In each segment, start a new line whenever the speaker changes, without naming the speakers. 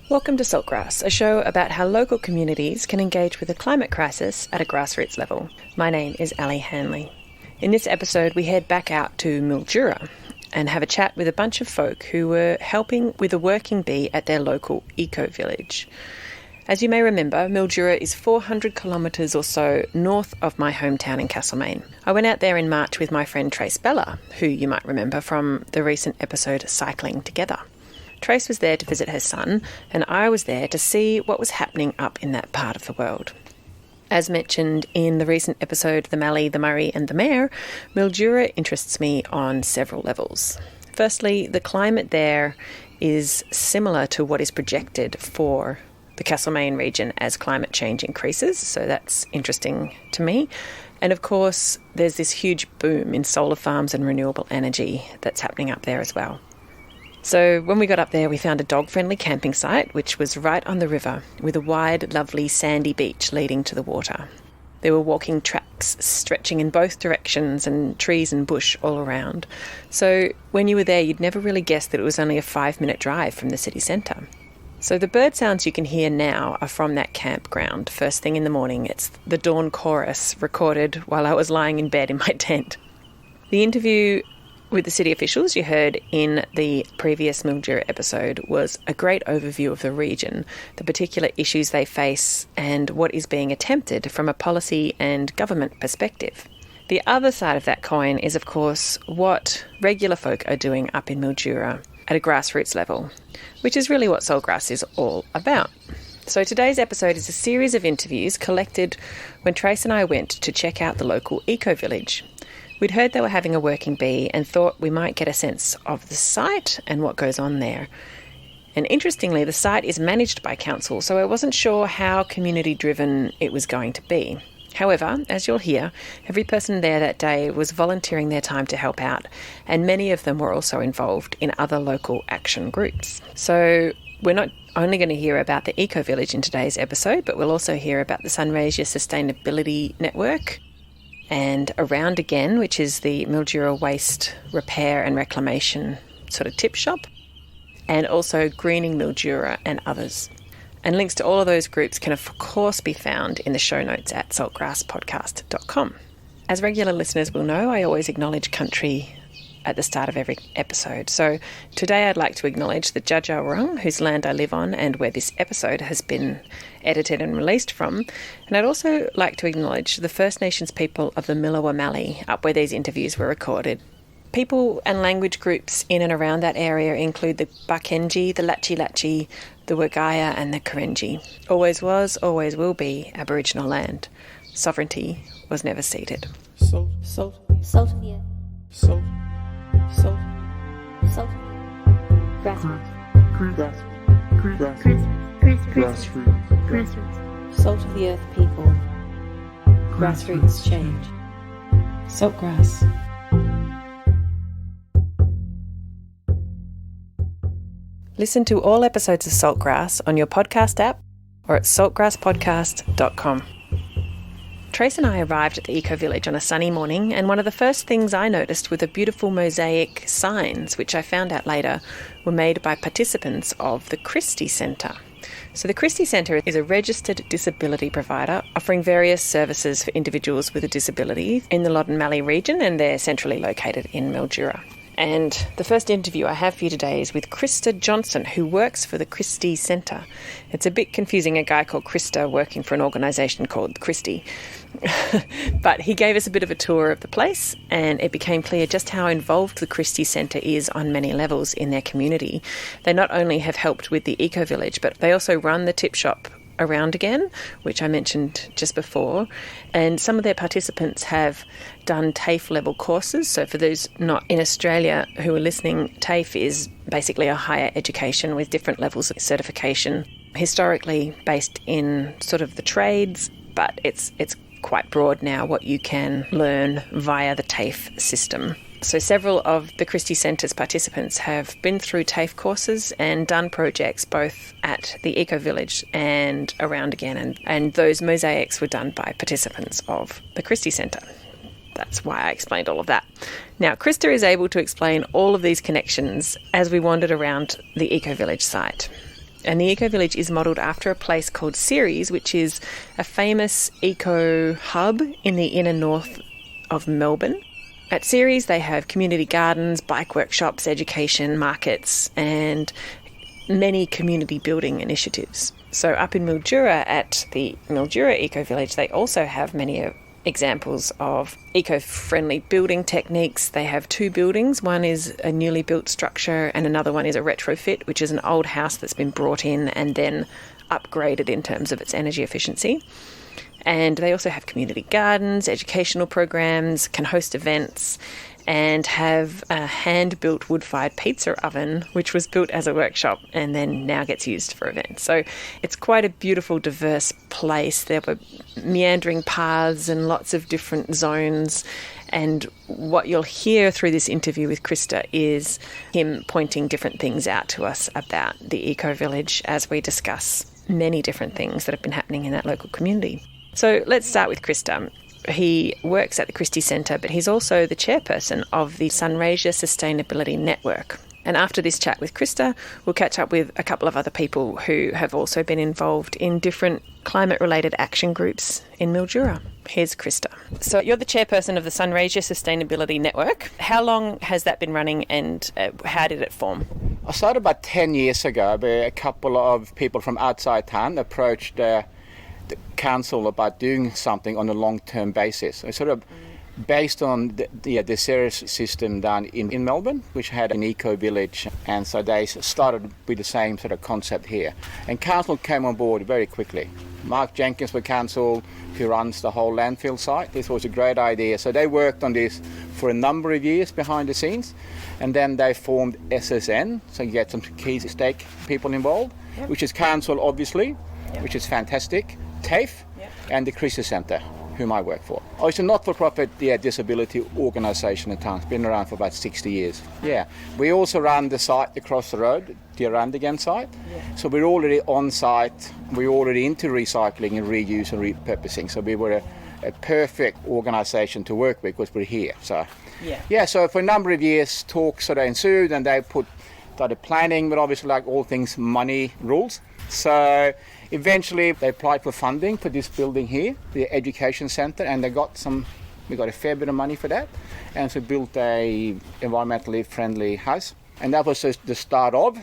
Welcome to Saltgrass, a show about how local communities can engage with the climate crisis at a grassroots level. My name is Ali Hanley. In this episode, we head back out to Mildura and have a chat with a bunch of folk who were helping with a working bee at their local eco-village. As you may remember, Mildura is 400 kilometres or so north of my hometown in Castlemaine. I went out there in March with my friend Trace Bella, who you might remember from the recent episode Cycling Together. Trace was there to visit her son, and I was there to see what was happening up in that part of the world. As mentioned in the recent episode The Mallee, the Murray and the Mare, Mildura interests me on several levels. Firstly, the climate there is similar to what is projected for the Castlemaine region as climate change increases, so that's interesting to me. And of course, there's this huge boom in solar farms and renewable energy that's happening up there as well. So when we got up there, we found a dog-friendly camping site, which was right on the river, with a wide, lovely sandy beach leading to the water. There were walking tracks stretching in both directions and trees and bush all around. So when you were there, you'd never really guess that it was only a 5-minute drive from the city centre. So the bird sounds you can hear now are from that campground. First thing in the morning, it's the dawn chorus recorded while I was lying in bed in my tent. The interview with the city officials you heard in the previous Mildura episode was a great overview of the region, the particular issues they face and what is being attempted from a policy and government perspective. The other side of that coin is, of course, what regular folk are doing up in Mildura at a grassroots level, which is really what Saltgrass is all about. So today's episode is a series of interviews collected when Trace and I went to check out the local eco-village. We'd heard they were having a working bee and thought we might get a sense of the site and what goes on there. And interestingly, the site is managed by council, so I wasn't sure how community-driven it was going to be. However, as you'll hear, every person there that day was volunteering their time to help out, and many of them were also involved in other local action groups. So we're not only going to hear about the eco-village in today's episode, but we'll also hear about the Sunraysia Sustainability Network, and Around Again, which is the Mildura Waste Repair and Reclamation sort of tip shop, and also Greening Mildura and others. And links to all of those groups can of course be found in the show notes at saltgrasspodcast.com. As regular listeners will know, I always acknowledge country at the start of every episode. So today I'd like to acknowledge the Dja Dja Wurrung, whose land I live on and where this episode has been edited and released from. And I'd also like to acknowledge the First Nations people of the Mildura Mallee, up where these interviews were recorded. People and language groups in and around that area include the Bakenji, the Latchi Latchi, the Wagaya and the Karenji. Always was, always will be Aboriginal land. Sovereignty was never ceded.
Salt of the earth. Salt. Grassroots. Salt of the earth people. Grassroots change.
Saltgrass. Listen to all episodes of Saltgrass on your podcast app or at saltgrasspodcast.com. Trace and I arrived at the eco-village on a sunny morning, and one of the first things I noticed were the beautiful mosaic signs, which I found out later were made by participants of the Christie Centre. So the Christie Centre is a registered disability provider offering various services for individuals with a disability in the Loddon Mallee region, and they're centrally located in Mildura. And the first interview I have for you today is with Krista Johnson, who works for the Christie Centre. It's a bit confusing, a guy called Krista working for an organisation called Christie. But he gave us a bit of a tour of the place, and it became clear just how involved the Christie Centre is on many levels in their community. They not only have helped with the eco-village, but they also run the tip shop Around Again, which I mentioned just before, and some of their participants have done TAFE level courses. So for those not in Australia who are listening, TAFE is basically a higher education with different levels of certification, historically based in sort of the trades, but it's quite broad now what you can learn via the TAFE system. So several of the Christie Centre's participants have been through TAFE courses and done projects both at the eco-village and Around Again, and those mosaics were done by participants of the Christie Centre. That's why I explained all of that. Now, Krista is able to explain all of these connections as we wandered around the eco-village site. And the eco-village is modelled after a place called Ceres, which is a famous eco-hub in the inner north of Melbourne. At Ceres, they have community gardens, bike workshops, education, markets, and many community building initiatives. So up in Mildura, at the Mildura Eco-Village, they also have many examples of eco-friendly building techniques. They have 2 buildings. One is a newly built structure and another one is a retrofit, which is an old house that's been brought in and then upgraded in terms of its energy efficiency. And they also have community gardens, educational programs, can host events, and have a hand-built wood-fired pizza oven, which was built as a workshop and then now gets used for events. So it's quite a beautiful, diverse place. There were meandering paths and lots of different zones. And what you'll hear through this interview with Krista is him pointing different things out to us about the eco-village as we discuss many different things that have been happening in that local community. So let's start with Krista. He works at the Christie Centre, but he's also the chairperson of the Sunraysia Sustainability Network. And after this chat with Krista, we'll catch up with a couple of other people who have also been involved in different climate-related action groups in Mildura. Here's Krista. So you're the chairperson of the Sunraysia Sustainability Network. How long has that been running and how did it form?
I started about 10 years ago where a couple of people from outside town approached the council about doing something on a long-term basis. It's sort of based on the Ceres system down in Melbourne, which had an eco-village, and so they started with the same sort of concept here. And council came on board very quickly. Mark Jenkins with council, who runs the whole landfill site. This was a great idea. So they worked on this for a number of years behind the scenes, and then they formed SSN, so you get some key stake people involved, which is council obviously, which is fantastic, TAFE, and the Christie Centre, whom I work for. Oh, it's a not-for-profit disability organisation in town. It's been around for about 60 years. Yeah. We also run the site across the road, the Randigan site. So we're already on site. We're already into recycling and reuse and repurposing. So we were a perfect organisation to work with because we're here. So so for a number of years, talks sort of ensued and they started planning, but obviously like all things, money rules. So eventually they applied for funding for this building here, the education centre, and we got a fair bit of money for that, and so built a environmentally friendly house. And that was just the start of,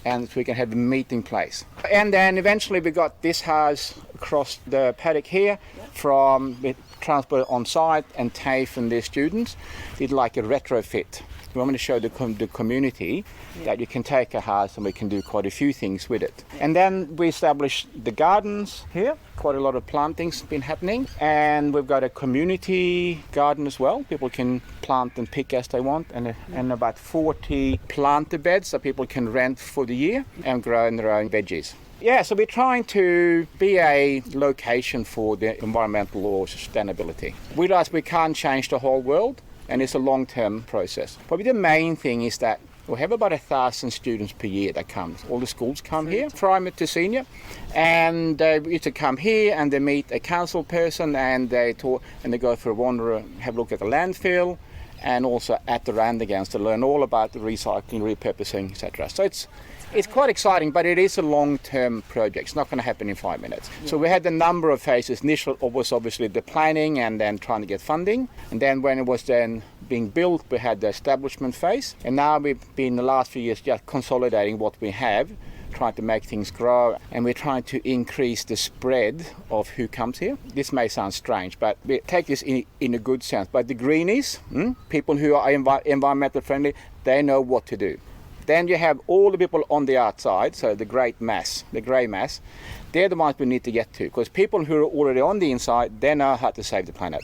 and so we can have a meeting place. And then eventually we got this house across the paddock here from transport on site, and TAFE and their students did like a retrofit. We want to show the community that you can take a house and we can do quite a few things with it. And then we established the gardens here. Quite a lot of planting's been happening. And we've got a community garden as well. People can plant and pick as they want. And about 40 planter beds that people can rent for the year and grow their own veggies. Yeah, so we're trying to be a location for the environmental or sustainability. We realize we can't change the whole world, and it's a long-term process. Probably the main thing is that we have about 1,000 students per year that come. All the schools come here, primary to senior, and they used to come here and they meet a council person and they talk and they go for a wander, have a look at the landfill, and also at the Randigans to learn all about the recycling, repurposing, etc. So it's quite exciting, but it is a long-term project. It's not going to happen in 5 minutes. So we had a number of phases. Initial was obviously the planning and then trying to get funding. And then when it was then being built, we had the establishment phase. And now we've been the last few years just consolidating what we have, trying to make things grow. And we're trying to increase the spread of who comes here. This may sound strange, but we take this in a good sense. But the greenies, people who are environmental friendly, they know what to do. Then you have all the people on the outside, so the grey mass, they're the ones we need to get to, because people who are already on the inside, they know how to save the planet.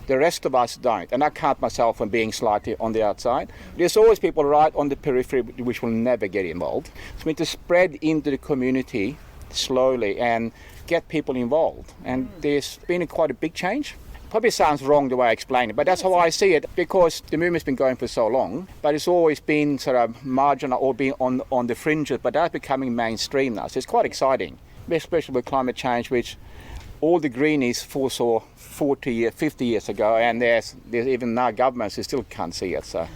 The rest of us don't, and I count myself on being slightly on the outside. There's always people right on the periphery which will never get involved. So we need to spread into the community slowly and get people involved, and there's been quite a big change. Probably sounds wrong the way I explain it, but that's how I see it, because the movement's been going for so long, but it's always been sort of marginal or been on the fringes, but that's becoming mainstream now. So it's quite exciting, especially with climate change, which all the greenies foresaw 50 years ago, and there's even now governments who still can't see it. So,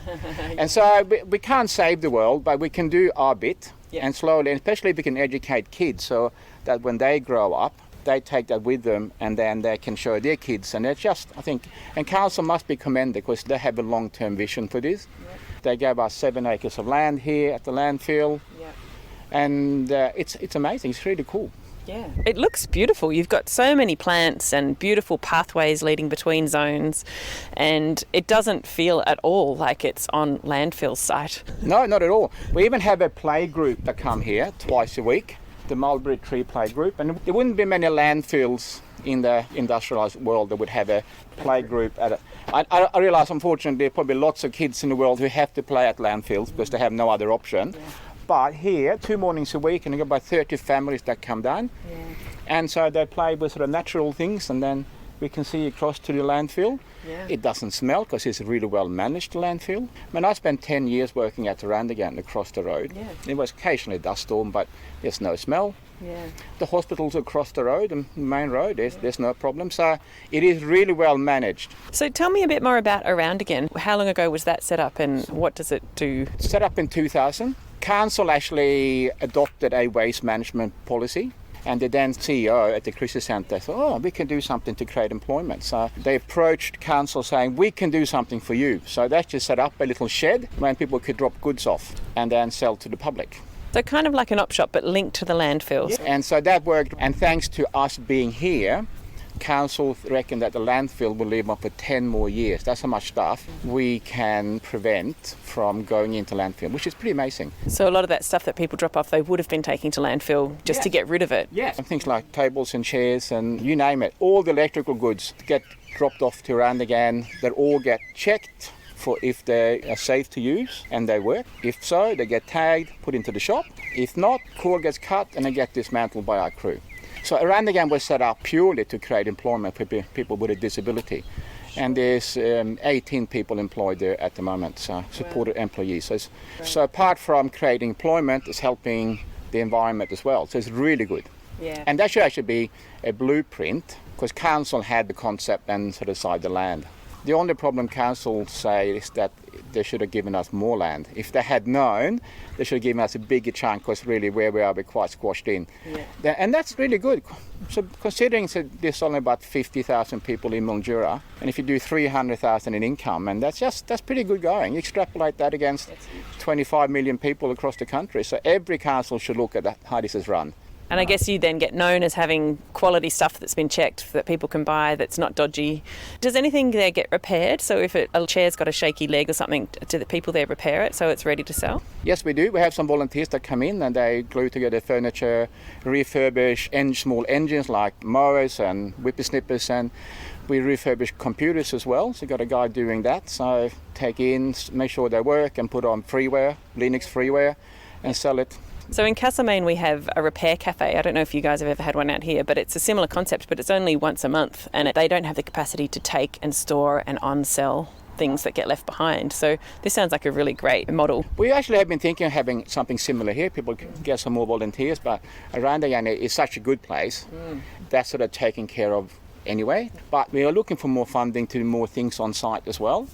and so we can't save the world, but we can do our bit.
Yeah.
And slowly, and especially if we can educate kids so that when they grow up, they take that with them and then they can show their kids. And it's just, I think, and council must be commended because they have a long-term vision for this.
Yeah.
They gave us 7 acres of land here at the landfill.
Yeah.
And it's amazing. It's really cool.
Yeah. It looks beautiful. You've got so many plants and beautiful pathways leading between zones, and it doesn't feel at all like it's on landfill site.
No, not at all. We even have a play group that come here twice a week, the Mulberry Tree Play Group, and there wouldn't be many landfills in the industrialised world that would have a play group at it. I realise, unfortunately, there are probably lots of kids in the world who have to play at landfills because they have no other option. Yeah. But here, 2 mornings a week, and you've got about 30 families that come down. Yeah. And so they play with sort of natural things, and then we can see across to the landfill. Yeah. It doesn't smell because it's a really well managed landfill. I mean, I spent 10 years working at the Randigan across the road. Yeah. It was occasionally a dust storm, but there's no smell. Yeah. The hospital's across the road, the main road, there's no problem. So it is really well managed.
So tell me a bit more about Aroundigan. How long ago was that set up and what does it do?
Set up in 2000. Council actually adopted a waste management policy, and the then CEO at the Christie Centre thought, we can do something to create employment. So they approached council saying, we can do something for you. So they just set up a little shed when people could drop goods off and then sell to the public.
So kind of like an op shop, but linked to the landfills.
Yeah. And so that worked, and thanks to us being here, council reckon that the landfill will live on for 10 more years. That's how much stuff we can prevent from going into landfill, which is pretty amazing.
So a lot of that stuff that people drop off, they would have been taking to landfill just to get rid of it.
Yes. And things like tables and chairs and you name it. All the electrical goods get dropped off to Randigan. They all get checked for if they are safe to use and they work. If so, they get tagged, put into the shop. If not, cord gets cut and they get dismantled by our crew. So Aroundigan was set up purely to create employment for people with a disability. And there's 18 people employed there at the moment, so supported employees. So apart from creating employment, it's helping the environment as well. So it's really good. Yeah. And that should actually be a blueprint, because council had the concept and set aside the land. The only problem council say is that they should have given us more land. If they had known, they should have given us a bigger chunk, because really where we are, we're quite squashed in. Yeah. And that's really good. So considering that there's only about 50,000 people in Mildura, and if you do 300,000 in income, and that's pretty good going. You extrapolate that against 25 million people across the country. So every council should look at how this is run.
And I guess you then get known as having quality stuff that's been checked that people can buy, that's not dodgy. Does anything there get repaired? So if a chair's got a shaky leg or something, do the people there repair it so it's ready to sell?
Yes, we do. We have some volunteers that come in and they glue together furniture, refurbish small engines like mowers and whippersnippers, and we refurbish computers as well. So we've got a guy doing that. So take in, make sure they work, and put on freeware, Linux freeware, and sell it.
So in Castlemaine we have a repair cafe. I don't know if you guys have ever had one out here, but it's a similar concept, but it's only once a month, and they don't have the capacity to take and store and on-sell things that get left behind. So this sounds like a really great model.
We actually have been thinking of having something similar here. People can get some more volunteers, but Aroundigan is such a good place. That's sort of taken care of anyway. But we are looking for more funding to do more things on site as well.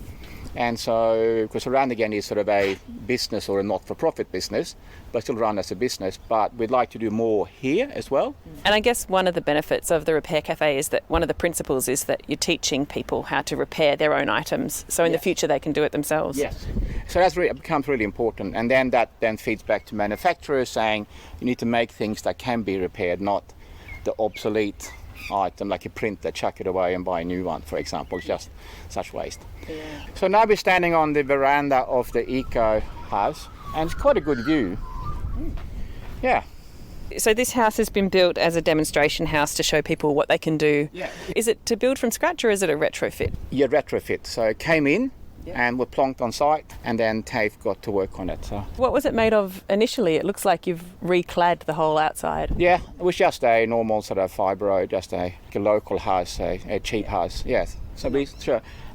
And so, because Aroundigan is sort of a business or a not-for-profit business, but still run as a business, but we'd like to do more here as well.
And I guess one of the benefits of the Repair Cafe is that one of the principles is that you're teaching people how to repair their own items, so in the future they can do it themselves.
Yes. So that becomes really important, and then that feeds back to manufacturers saying you need to make things that can be repaired, not the obsolete item like a printer, chuck it away and buy a new one, for example. It's just such waste. Yeah. So now we're standing on the veranda of the Eco house, and it's quite a good view. Yeah.
So this house has been built as a demonstration house to show people what they can do. Yeah. Is it to build from scratch or is it a retrofit?
Yeah, retrofit. So it came in and were plonked on site, and then TAFE got to work on it. So
what was it made of initially? It looks like you've reclad the whole outside.
Yeah, it was just a normal sort of fibro, just a local house, a cheap house. Yes. So we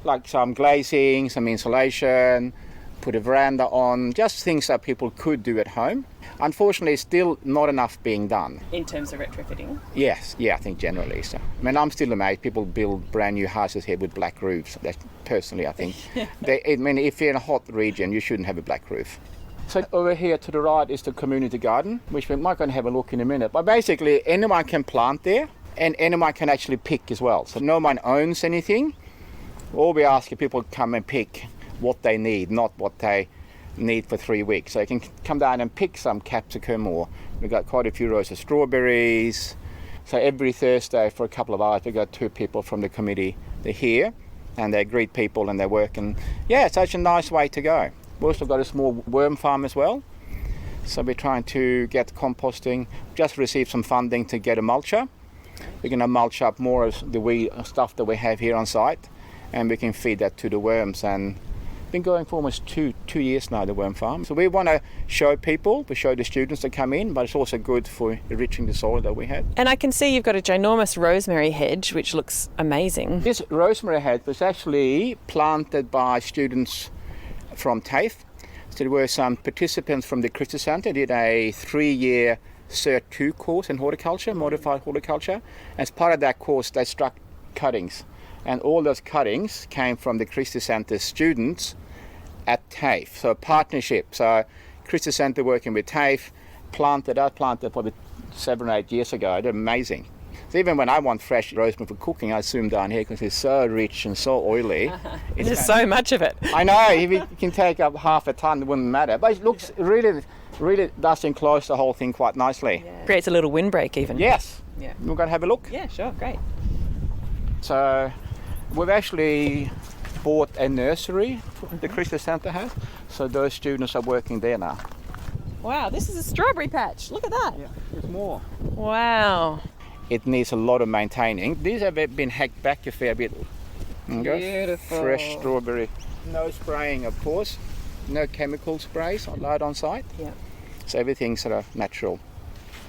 like some glazing, some insulation, put a veranda on, just things that people could do at home. Unfortunately, still not enough being done.
In terms of retrofitting?
Yes, I think generally so. I mean, I'm still amazed. People build brand new houses here with black roofs. Personally, I think. If you're in a hot region, you shouldn't have a black roof. So over here to the right is the community garden, which we might go and have a look in a minute. But basically, anyone can plant there, and anyone can actually pick as well. So no one owns anything. All we ask is people come and pick what they need, not what they need for 3 weeks. So you can come down and pick some capsicum, or we've got quite a few rows of strawberries. So every Thursday for a couple of hours, we got 2 people from the committee. They're here, and they greet people and they work. And yeah, it's such a nice way to go. We've also got a small worm farm as well. So we're trying to get composting. Just received some funding to get a mulcher. We're going to mulch up more of the wee stuff that we have here on site, and we can feed that to the worms. And been going for almost two years now, the worm farm. So we want to show people, we show the students that come in, but it's also good for enriching the soil that we have.
And I can see you've got a ginormous rosemary hedge, which looks amazing.
This rosemary hedge was actually planted by students from TAFE. So there were some participants from the Christie Centre, did a 3-year Cert 2 course in horticulture, modified horticulture. As part of that course, they struck cuttings. And all those cuttings came from the Christie Centre students at TAFE. So a partnership. So Christie Centre working with TAFE, planted probably 7 or 8 years ago. They're amazing. So even when I want fresh rosemary for cooking, I zoom down here because it's so rich and so oily.
There's so much of it.
I know, if you can take up half a tonne, it wouldn't matter. But it looks really does enclose the whole thing quite nicely.
Yeah. Creates a little windbreak even.
Yes.
Yeah.
We're going to have a look?
Yeah, sure, great.
So we've actually bought a nursery the Christie Centre has. So those students are working there now.
Wow, this is a strawberry patch. Look at that.
Yeah, there's more.
Wow.
It needs a lot of maintaining. These have been hacked back a fair bit.
Beautiful.
Fresh strawberry. No spraying, of course. No chemical sprays allowed on site.
Yeah.
So everything's sort of natural.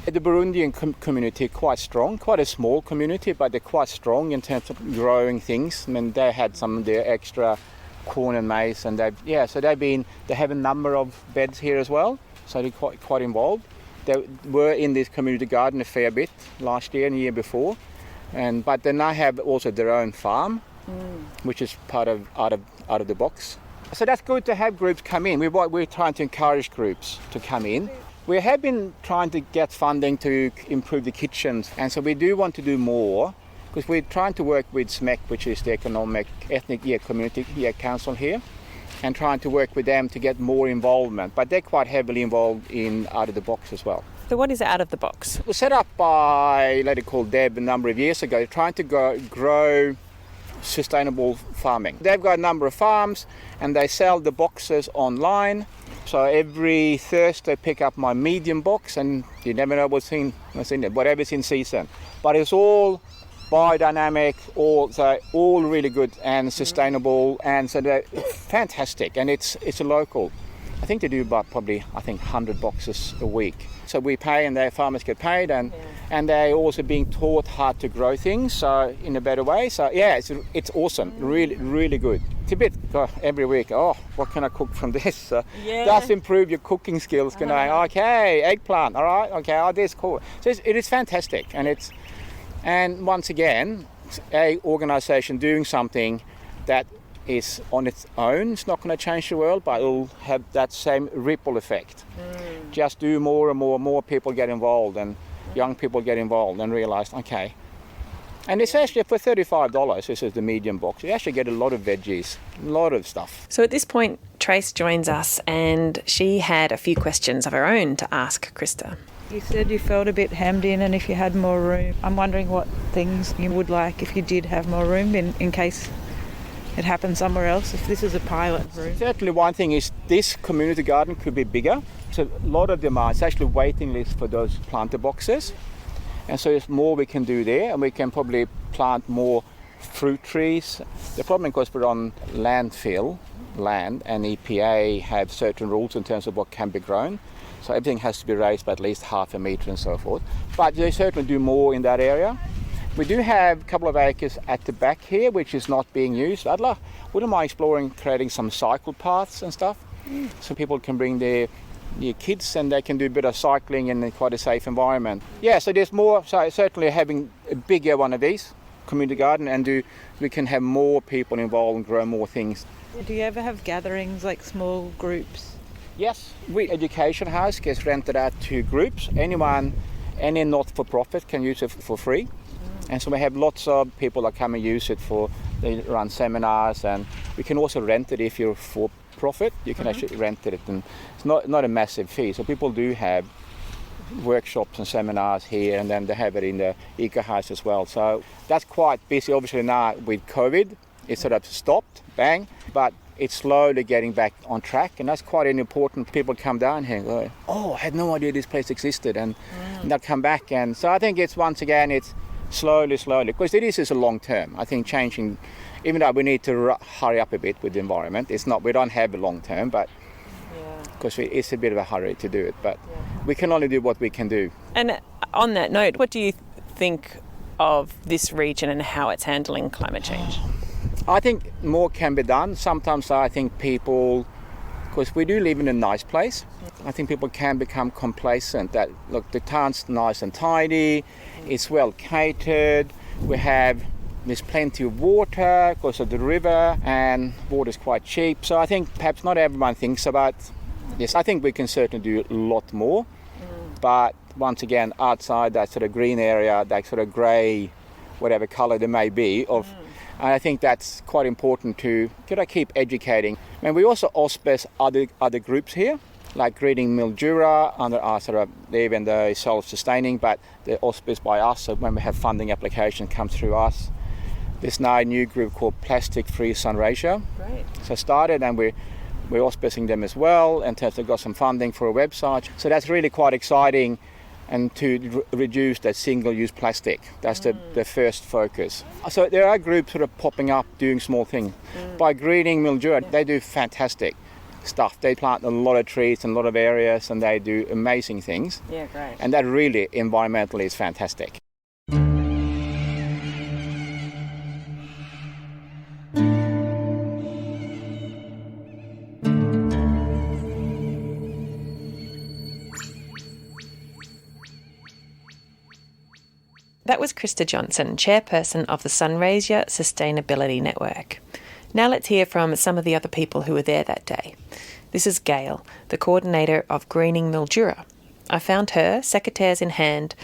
The Burundian community quite strong, quite a small community, but they're quite strong in terms of growing things. I mean, they had some of their extra corn and maize, and they have a number of beds here as well. So they're quite involved. They were in this community garden a fair bit last year and the year before, but they now have also their own farm, which is part of out of the box. So that's good to have groups come in. We're trying to encourage groups to come in. We have been trying to get funding to improve the kitchens, and so we do want to do more because we're trying to work with SMEC, which is the Ethnic Community Council here, and trying to work with them to get more involvement. But they're quite heavily involved in out of the box as well.
So what is out of the box?
It was set up by a lady called Deb a number of years ago, trying to grow sustainable farming. They've got a number of farms and they sell the boxes online. So every Thursday I pick up my medium box, and you never know what's in it, whatever's in season. But it's all biodynamic, all really good and sustainable, and so they're fantastic. And it's a local. I think they do about probably 100 boxes a week. So we pay, and their farmers get paid, and they're also being taught how to grow things so in a better way. So yeah, it's awesome, really good. It's a bit every week. Oh, what can I cook from this? Does improve your cooking skills. Okay, eggplant. All right. Okay, this cool. So it is fantastic, and once again, a organisation doing something that is on its own. It's not going to change the world, but it'll have that same ripple effect. Just do more and more people get involved, and young people get involved and realise, okay. And it's actually for $35, this is the medium box. You actually get a lot of veggies, a lot of stuff.
So at this point, Trace joins us, and she had a few questions of her own to ask Krista.
You said you felt a bit hemmed in and if you had more room. I'm wondering what things you would like if you did have more room in case it happened somewhere else, if this is a pilot room.
Certainly one thing is this community garden could be bigger. So a lot of demand. It's actually waiting list for those planter boxes. And so there's more we can do there, and we can probably plant more fruit trees. The problem, of course, we're on landfill land, and EPA have certain rules in terms of what can be grown. So everything has to be raised by at least 0.5 metre and so forth. But they certainly do more in that area. We do have a couple of acres at the back here, which is not being used. Wouldn't mind exploring creating some cycle paths and stuff, so people can bring their kids and they can do a bit of cycling in quite a safe environment. Yeah, so there's more. So certainly having a bigger one of these community garden, and we can have more people involved and grow more things.
Do you ever have gatherings, like small groups
Yes, education house gets rented out to groups. Any not-for-profit can use it for free. And so we have lots of people that come and use it they run seminars, and we can also rent it if you're for profit. You can actually rent it, and it's not a massive fee. So people do have workshops and seminars here, and then they have it in the eco house as well. So that's quite busy. Obviously now with COVID, it sort of stopped, bang, but it's slowly getting back on track, and that's quite important. People come down here and go, oh, I had no idea this place existed, and they'll come back. And so I think it's slowly, because it is a long term. I think changing, even though we need to hurry up a bit with the environment, we don't have a long term, but because it's a bit of a hurry to do it, but we can only do what we can do.
And on that note, what do you think of this region and how it's handling climate change?
I think more can be done. Sometimes I think people, because we do live in a nice place, I think people can become complacent that, look, the town's nice and tidy, it's well catered, there's plenty of water because of the river, and water's quite cheap. So I think perhaps not everyone thinks about this. I think we can certainly do a lot more, but once again, outside that sort of green area, that sort of grey, whatever colour there may be, and I think that's quite important to keep educating. And we also auspice other groups here, like Greening Mildura, under our sort of, even though it's self-sustaining, but they're auspiced by us. So when we have funding application comes through us. There's now a new group called Plastic Free Sunraysia.
Great.
So started, and we're auspicing them as well, and they've got some funding for a website. So that's really quite exciting, and to reduce that single-use plastic. That's the first focus. So there are groups sort of popping up doing small things. By Greening Mildura, they do fantastic stuff. They plant a lot of trees in a lot of areas, and they do amazing things.
Yeah, great.
And that really, environmentally, is fantastic.
That was Krista Johnson, chairperson of the Sunraysia Sustainability Network. Now let's hear from some of the other people who were there that day. This is Gail, the coordinator of Greening Mildura. I found her, secateurs in hand,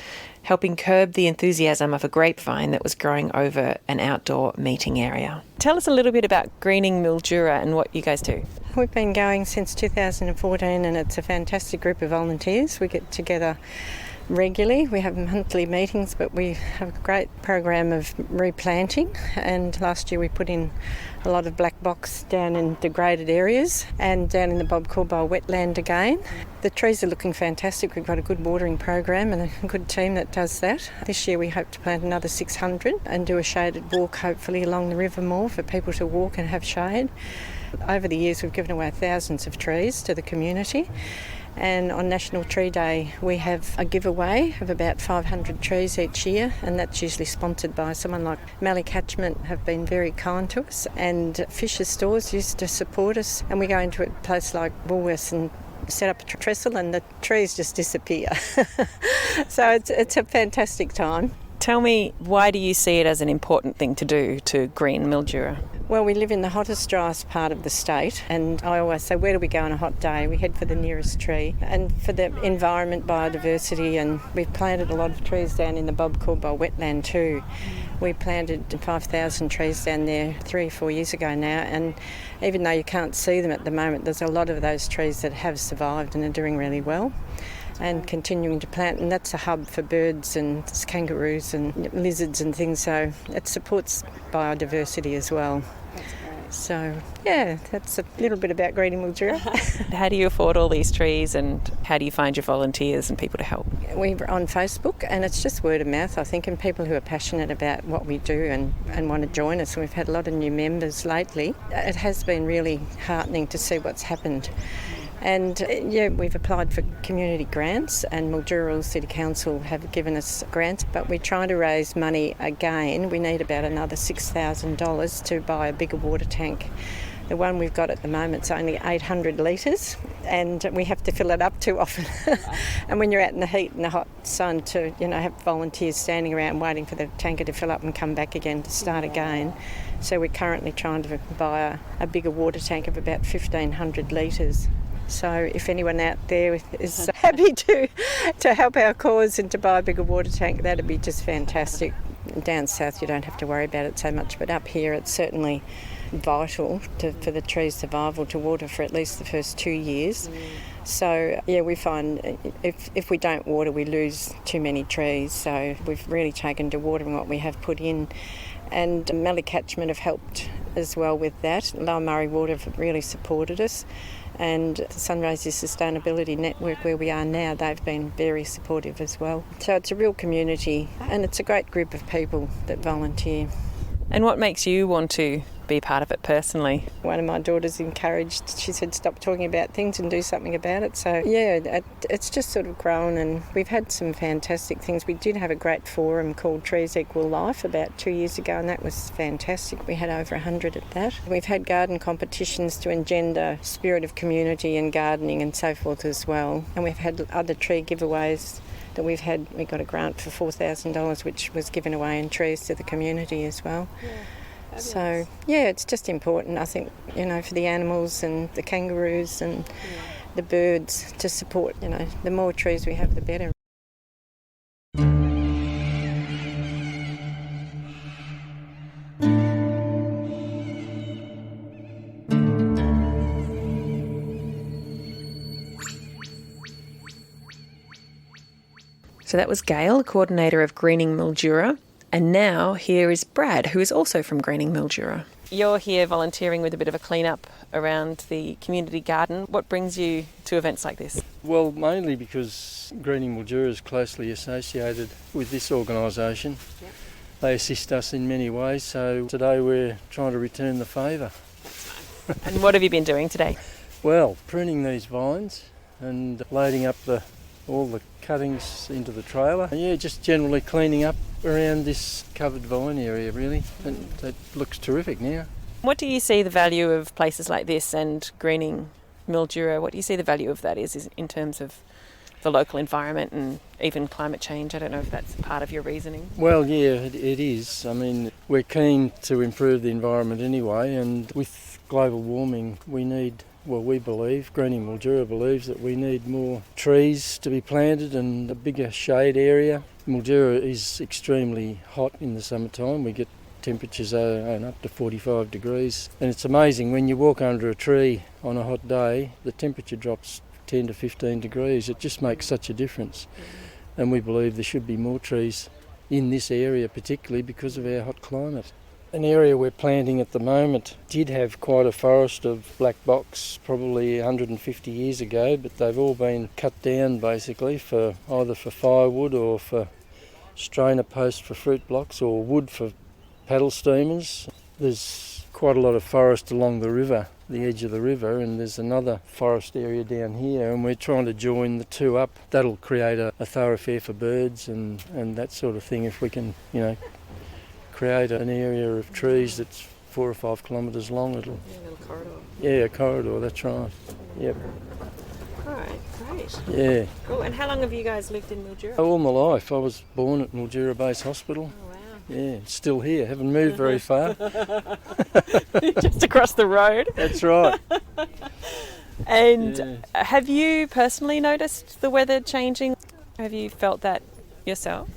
helping curb the enthusiasm of a grapevine that was growing over an outdoor meeting area. Tell us a little bit about Greening Mildura and what you guys do.
We've been going since 2014, and it's a fantastic group of volunteers. We get together regularly. We have monthly meetings, but we have a great program of replanting, and last year we put in a lot of black box down in degraded areas and down in the Bob Coolbowl wetland again. The trees are looking fantastic. We've got a good watering program and a good team that does that. This year we hope to plant another 600 and do a shaded walk hopefully along the river more for people to walk and have shade. Over the years we've given away thousands of trees to the community. And on National Tree Day, we have a giveaway of about 500 trees each year, and that's usually sponsored by someone like Mallee Catchment, have been very kind to us, and Fisher's Stores used to support us, and we go into a place like Woolworths and set up a trestle and the trees just disappear. So it's a fantastic time.
Tell me, why do you see it as an important thing to do to green Mildura?
Well, we live in the hottest, driest part of the state, and I always say, where do we go on a hot day? We head for the nearest tree. And for the environment, biodiversity, and we've planted a lot of trees down in the Bob Coolbowl wetland too. We planted 5,000 trees down there 3 or 4 years ago now, and even though you can't see them at the moment, there's a lot of those trees that have survived and are doing really well, and continuing to plant, and that's a hub for birds and kangaroos and lizards and things, so it supports biodiversity as well. So, yeah, that's a little bit about Greening Mildura.
How do you afford all these trees, and how do you find your volunteers and people to help?
We're on Facebook, and it's just word of mouth, I think, and people who are passionate about what we do and want to join us. We've had a lot of new members lately. It has been really heartening to see what's happened. And yeah, we've applied for community grants, and Mildura City Council have given us grants, but we're trying to raise money again. We need about another $6,000 to buy a bigger water tank. The one we've got at the moment is only 800 litres, and we have to fill it up too often. And when you're out in the heat and the hot sun, to have volunteers standing around waiting for the tanker to fill up and come back again to start again. So we're currently trying to buy a bigger water tank of about 1,500 litres. So if anyone out there is happy to help our cause and to buy a bigger water tank, that'd be just fantastic. Down south you don't have to worry about it so much, but up here it's certainly vital for the tree's survival to water for at least the first 2 years. So yeah, we find if we don't water we lose too many trees, so we've really taken to watering what we have put in. And Mallee Catchment have helped as well with that. Lower Murray Water have really supported us, and the Sunraises Sustainability Network where we are now, they've been very supportive as well. So it's a real community and it's a great group of people that volunteer.
And what makes you want to be part of it personally?
One of my daughters encouraged, she said stop talking about things and do something about it. So yeah, it's just sort of grown, and we've had some fantastic things. We did have a great forum called Trees Equal Life about 2 years ago, and that was fantastic. We had over 100 at that. We've had garden competitions to engender spirit of community and gardening and so forth as well. And we've had other tree giveaways that we got a grant for $4,000 which was given away in trees to the community as well. Yeah, so yeah, it's just important, I think, for the animals and the kangaroos and the birds to support, the more trees we have the better.
So that was Gail, coordinator of Greening Mildura. And now here is Brad, who is also from Greening Mildura. You're here volunteering with a bit of a clean-up around the community garden. What brings you to events like this?
Well, mainly because Greening Mildura is closely associated with this organisation. Yep. They assist us in many ways, so today we're trying to return the favour.
That's nice. And what have you been doing today?
Well, pruning these vines and loading up all the cuttings into the trailer. And yeah, just generally cleaning up around this covered vine area really, and it looks terrific now.
What do you see the value of places like this and Greening Mildura? What do you see the value of that is in terms of the local environment and even climate change? I don't know if that's part of your reasoning.
Well, yeah, it is. I mean, we're keen to improve the environment anyway, and with global warming we believe, Greening Mildura believes that we need more trees to be planted and a bigger shade area. Mildura is extremely hot in the summertime. We get temperatures up to 45 degrees. And it's amazing, when you walk under a tree on a hot day, the temperature drops 10 to 15 degrees. It just makes such a difference. And we believe there should be more trees in this area, particularly because of our hot climate. An area we're planting at the moment did have quite a forest of black box probably 150 years ago, but they've all been cut down basically for either for firewood or for strainer posts for fruit blocks or wood for paddle steamers. There's quite a lot of forest along the river, the edge of the river, and there's another forest area down here, and we're trying to join the two up. That'll create a thoroughfare for birds and that sort of thing if we can, create an area of trees that's 4 or 5 kilometres long.
A little corridor.
Yeah, a corridor, that's right. Yep.
All right, great.
Yeah.
Cool. And how long have you guys lived in Mildura?
All my life. I was born at Mildura Base Hospital.
Oh, wow.
Yeah, still here. Haven't moved very far.
Just across the road.
That's right.
And have you personally noticed the weather changing? Have you felt that yourself?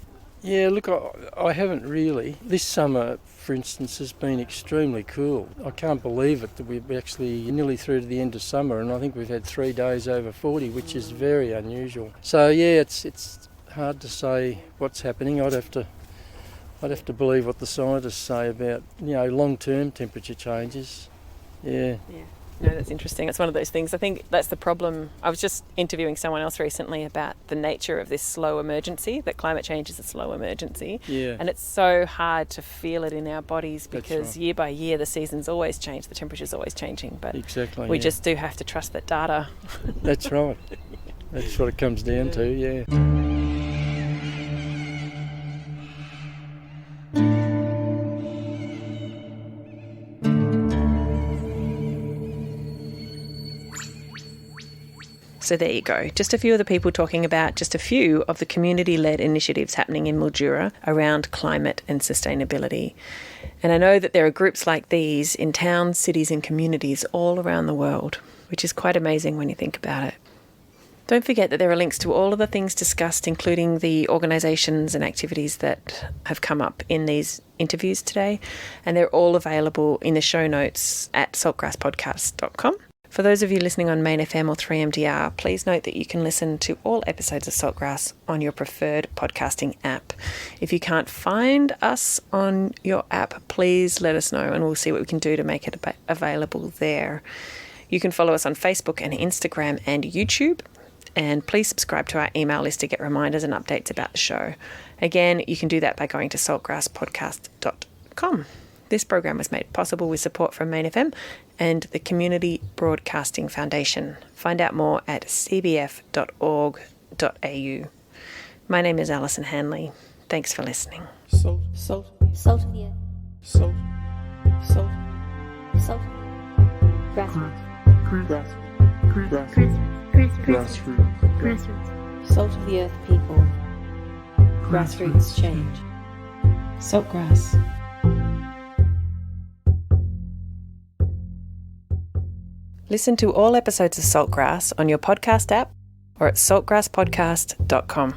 Yeah, look, I haven't really. This summer, for instance, has been extremely cool. I can't believe it that we're actually nearly through to the end of summer, and I think we've had 3 days over 40, which is very unusual. So yeah, it's hard to say what's happening. I'd have to believe what the scientists say about long-term temperature changes. Yeah.
No, that's interesting. It's one of those things. I think that's the problem. I was just interviewing someone else recently about the nature of this slow emergency, that climate change is a slow emergency.
Yeah.
And it's so hard to feel it in our bodies because
right.
year by year the seasons always change, the temperature's always changing. But
exactly,
we just do have to trust that data.
That's right. That's what it comes down to, yeah.
So there you go. Just a few of the people talking about just a few of the community-led initiatives happening in Mildura around climate and sustainability. And I know that there are groups like these in towns, cities and communities all around the world. which is quite amazing when you think about it. Don't forget that there are links to all of the things discussed, including the organisations and activities that have come up in these interviews today, and they're all available in the show notes at saltgrasspodcast.com. For those of you listening on Main FM or 3MDR, please note that you can listen to all episodes of Saltgrass on your preferred podcasting app. If you can't find us on your app, please let us know and we'll see what we can do to make it available there. You can follow us on Facebook and Instagram and YouTube. And please subscribe to our email list to get reminders and updates about the show. Again, you can do that by going to saltgrasspodcast.com. This program was made possible with support from Main FM and the Community Broadcasting Foundation. Find out more at cbf.org.au. My name is Alison Hanley. Thanks for listening.
Salt of the earth. Salt. Grassroots. Salt of the earth people. Grassroots change. Saltgrass.
Listen to all episodes of Saltgrass on your podcast app or at saltgrasspodcast.com.